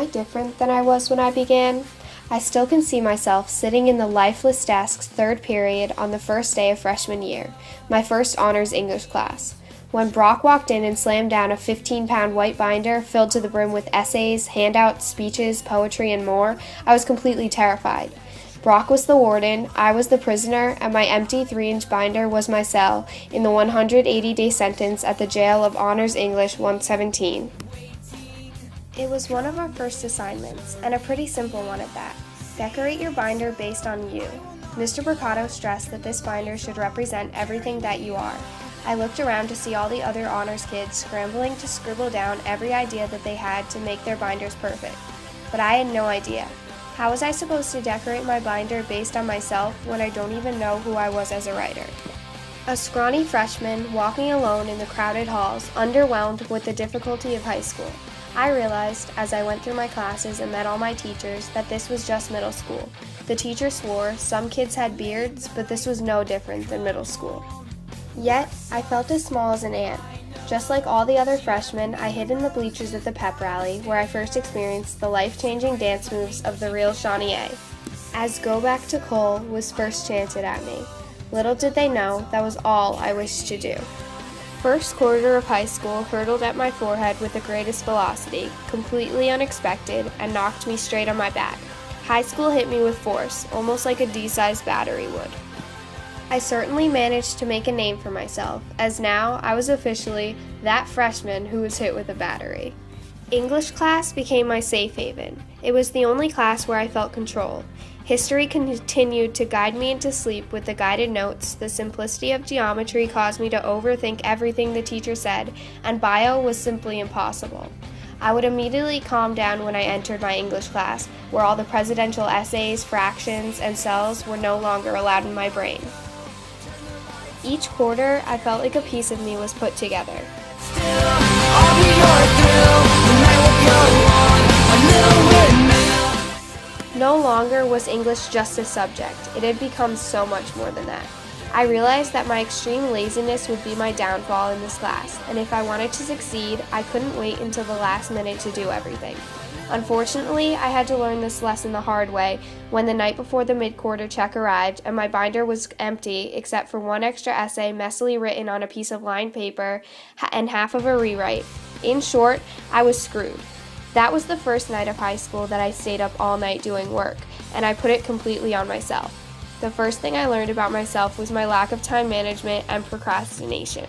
I different than I was when I began? I still can see myself sitting in the lifeless desk's third period on the first day of freshman year, my first honors English class. When Brock walked in and slammed down a 15-pound white binder filled to the brim with essays, handouts, speeches, poetry, and more, I was completely terrified. Brock was the warden, I was the prisoner, and my empty 3-inch binder was my cell in the 180-day sentence at the jail of Honors English 117. It was one of our first assignments, and a pretty simple one at that. Decorate your binder based on you. Mr. Brockk stressed that this binder should represent everything that you are. I looked around to see all the other honors kids scrambling to scribble down every idea that they had to make their binders perfect. But I had no idea. How was I supposed to decorate my binder based on myself when I don't even know who I was as a writer? A scrawny freshman walking alone in the crowded halls, underwhelmed with the difficulty of high school. I realized, as I went through my classes and met all my teachers, that this was just middle school. The teacher swore some kids had beards, but this was no different than middle school. Yet, I felt as small as an ant. Just like all the other freshmen, I hid in the bleachers at the pep rally, where I first experienced the life-changing dance moves of the real Shawnee A. As Go Back to Cole was first chanted at me. Little did they know that was all I wished to do. First quarter of high school hurtled at my forehead with the greatest velocity, completely unexpected, and knocked me straight on my back. High school hit me with force, almost like a D-sized battery would. I certainly managed to make a name for myself, as now I was officially that freshman who was hit with a battery. English class became my safe haven. It was the only class where I felt control. History continued to guide me into sleep with the guided notes, the simplicity of geometry caused me to overthink everything the teacher said, and bio was simply impossible. I would immediately calm down when I entered my English class, where all the presidential essays, fractions, and cells were no longer allowed in my brain. Each quarter, I felt like a piece of me was put together. No longer was English just a subject. It had become so much more than that. I realized that my extreme laziness would be my downfall in this class, and if I wanted to succeed, I couldn't wait until the last minute to do everything. Unfortunately, I had to learn this lesson the hard way when the night before the mid-quarter check arrived and my binder was empty except for one extra essay messily written on a piece of lined paper and half of a rewrite. In short, I was screwed. That was the first night of high school that I stayed up all night doing work, and I put it completely on myself. The first thing I learned about myself was my lack of time management and procrastination.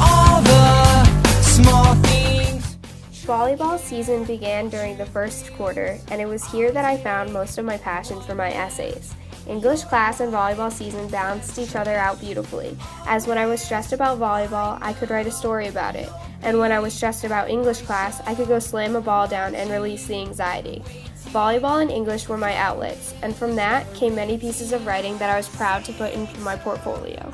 All the small things. Volleyball season began during the first quarter, and it was here that I found most of my passion for my essays. English class and volleyball season balanced each other out beautifully, as when I was stressed about volleyball, I could write a story about it, and when I was stressed about English class, I could go slam a ball down and release the anxiety. Volleyball and English were my outlets, and from that came many pieces of writing that I was proud to put into my portfolio.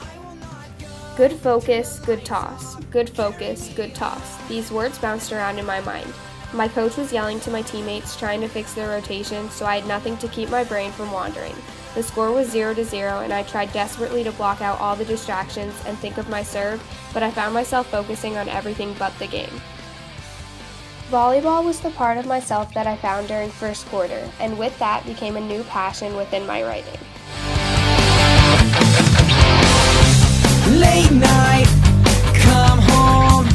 Good focus, good toss. Good focus, good toss. These words bounced around in my mind. My coach was yelling to my teammates, trying to fix their rotation, so I had nothing to keep my brain from wandering. The score was 0-0, and I tried desperately to block out all the distractions and think of my serve, but I found myself focusing on everything but the game. Volleyball was the part of myself that I found during first quarter, and with that became a new passion within my writing. Late night, come home.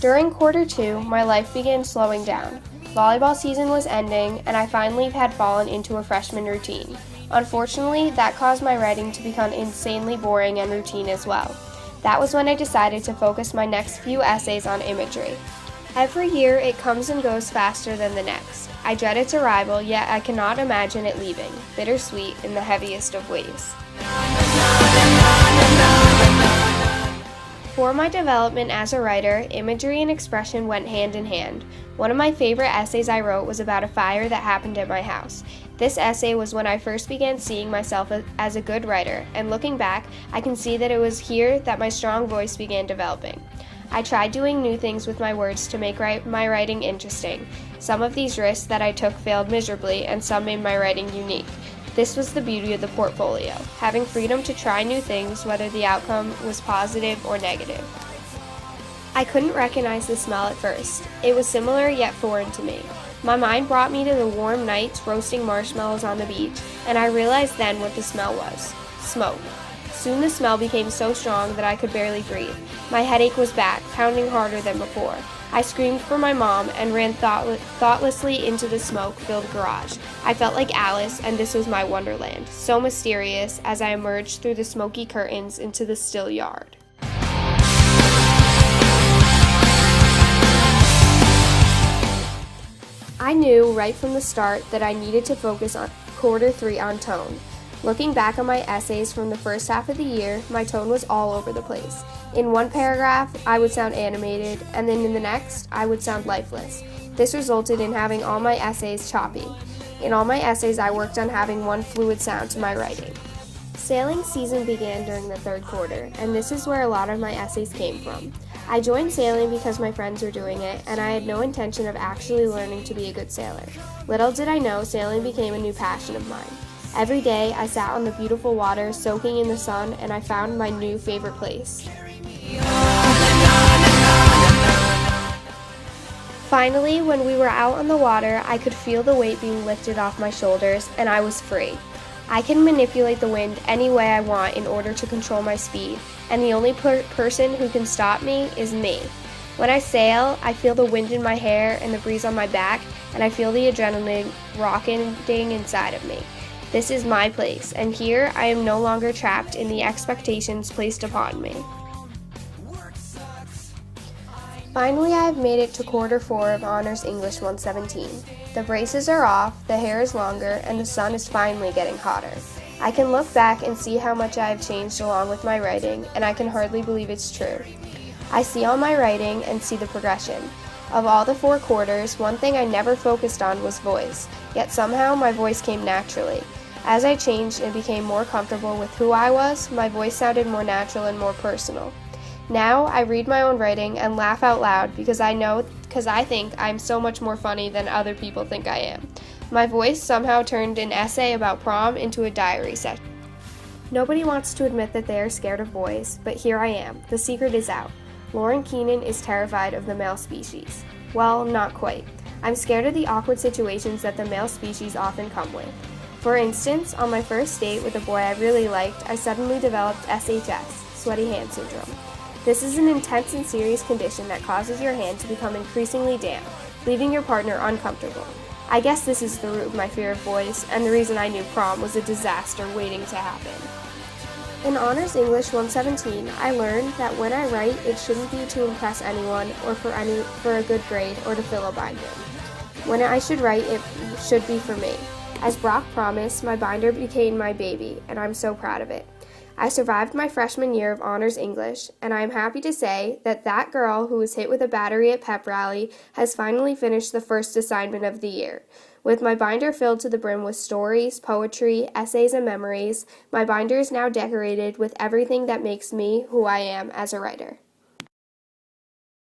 During quarter two, my life began slowing down. Volleyball season was ending, and I finally had fallen into a freshman routine. Unfortunately, that caused my writing to become insanely boring and routine as well. That was when I decided to focus my next few essays on imagery. Every year, it comes and goes faster than the next. I dread its arrival, yet I cannot imagine it leaving, bittersweet in the heaviest of ways. For my development as a writer, imagery and expression went hand in hand. One of my favorite essays I wrote was about a fire that happened at my house. This essay was when I first began seeing myself as a good writer, and looking back, I can see that it was here that my strong voice began developing. I tried doing new things with my words to make my writing interesting. Some of these risks that I took failed miserably, and some made my writing unique. This was the beauty of the portfolio, having freedom to try new things whether the outcome was positive or negative. I couldn't recognize the smell at first. It was similar yet foreign to me. My mind brought me to the warm nights roasting marshmallows on the beach, and I realized then what the smell was: smoke. Soon the smell became so strong that I could barely breathe. My headache was back, pounding harder than before. I screamed for my mom and ran thoughtlessly into the smoke-filled garage. I felt like Alice, and this was my wonderland, so mysterious as I emerged through the smoky curtains into the still yard. I knew right from the start that I needed to focus on quarter 3 on tone. Looking back on my essays from the first half of the year, my tone was all over the place. In one paragraph, I would sound animated, and then in the next, I would sound lifeless. This resulted in having all my essays choppy. In all my essays, I worked on having one fluid sound to my writing. Sailing season began during the 3rd quarter, and this is where a lot of my essays came from. I joined sailing because my friends were doing it, and I had no intention of actually learning to be a good sailor. Little did I know, sailing became a new passion of mine. Every day, I sat on the beautiful water, soaking in the sun, and I found my new favorite place. Finally, when we were out on the water, I could feel the weight being lifted off my shoulders, and I was free. I can manipulate the wind any way I want in order to control my speed, and the only person who can stop me is me. When I sail, I feel the wind in my hair and the breeze on my back, and I feel the adrenaline rocketing inside of me. This is my place, and here I am no longer trapped in the expectations placed upon me. Finally, I have made it to quarter 4 of Honors English 117. The braces are off, the hair is longer, and the sun is finally getting hotter. I can look back and see how much I have changed along with my writing, and I can hardly believe it's true. I see all my writing and see the progression. Of all the 4 quarters, one thing I never focused on was voice, yet somehow my voice came naturally. As I changed and became more comfortable with who I was, my voice sounded more natural and more personal. Now, I read my own writing and laugh out loud because I think I'm so much more funny than other people think I am. My voice somehow turned an essay about prom into a diary section. Nobody wants to admit that they are scared of boys, but here I am. The secret is out. Lauren Keenan is terrified of the male species. Well, not quite. I'm scared of the awkward situations that the male species often come with. For instance, on my first date with a boy I really liked, I suddenly developed SHS, sweaty hand syndrome. This is an intense and serious condition that causes your hand to become increasingly damp, leaving your partner uncomfortable. I guess this is the root of my fear of boys, and the reason I knew prom was a disaster waiting to happen. In Honors English 117, I learned that when I write, it shouldn't be to impress anyone or for a good grade or to fill a binder. When I should write, it should be for me. As Brock promised, my binder became my baby, and I'm so proud of it. I survived my freshman year of Honors English, and I am happy to say that that girl who was hit with a battery at pep rally has finally finished the first assignment of the year. With my binder filled to the brim with stories, poetry, essays, and memories, my binder is now decorated with everything that makes me who I am as a writer.